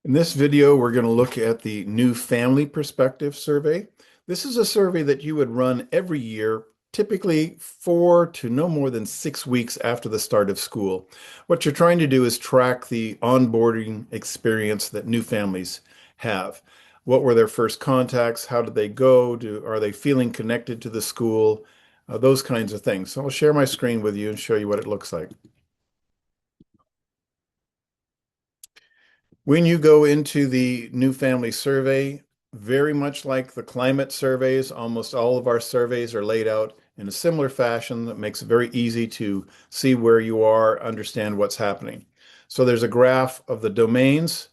In this video, we're going to look at the New Family Perspective Survey. This is a survey that you would run every year, typically 4 to no more than 6 weeks after the start of school. What you're trying to do is track the onboarding experience that new families have. What were their first contacts? How did they go? Are they feeling connected to the school? Those kinds of things. So I'll share my screen with you and show you what it looks like. When you go into the new family survey, very much like the climate surveys, almost all of our surveys are laid out in a similar fashion that makes it very easy to see where you are, understand what's happening. So there's a graph of the domains,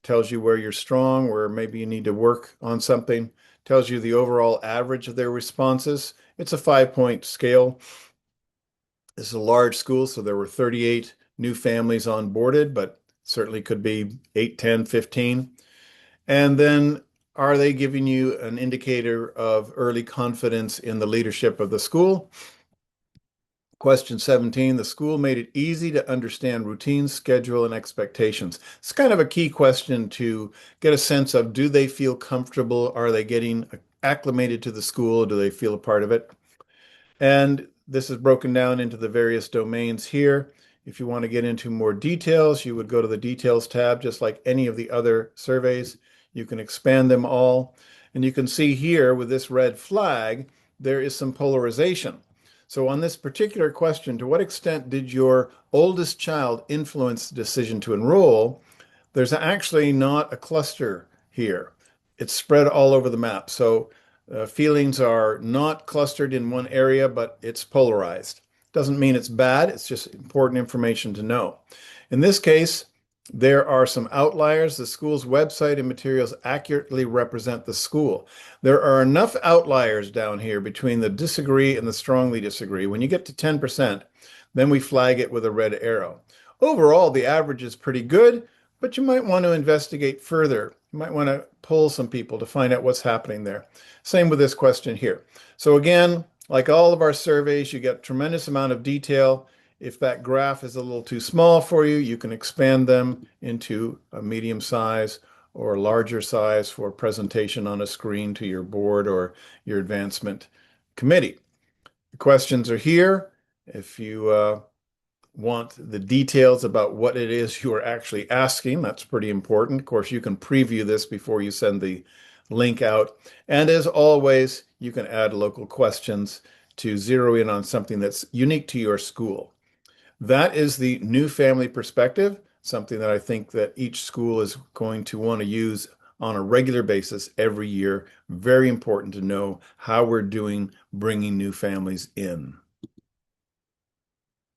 tells you where you're strong, where maybe you need to work on something, tells you the overall average of their responses. It's a 5-point scale. This is a large school, so there were 38 new families onboarded, but certainly could be 8, 10, 15. And then are they giving you an indicator of early confidence in the leadership of the school? Question 17, the school made it easy to understand routines, schedule, and expectations. It's kind of a key question to get a sense of, do they feel comfortable? Are they getting acclimated to the school? Do they feel a part of it? And this is broken down into the various domains here. If you want to get into more details, you would go to the details tab, just like any of the other surveys. You can expand them all. And you can see here with this red flag, there is some polarization. So on this particular question, to what extent did your oldest child influence the decision to enroll? There's actually not a cluster here. It's spread all over the map. So feelings are not clustered in one area, but it's polarized. Doesn't mean it's bad. It's just important information to know. In this case, there are some outliers. The school's website and materials accurately represent the school. There are enough outliers down here between the disagree and the strongly disagree. When you get to 10%, then we flag it with a red arrow. Overall, the average is pretty good, but you might want to investigate further. You might want to poll some people to find out what's happening there. Same with this question here. So again, like all of our surveys, you get a tremendous amount of detail. If that graph is a little too small for you, you can expand them into a medium size or larger size for presentation on a screen to your board or your advancement committee. The questions are here. If you want the details about what it is you are actually asking, that's pretty important. Of course, you can preview this before you send the link out. And as always, you can add local questions to zero in on something that's unique to your school. That is the new family perspective, something that I think that each school is going to want to use on a regular basis every year. Very important to know how we're doing bringing new families in.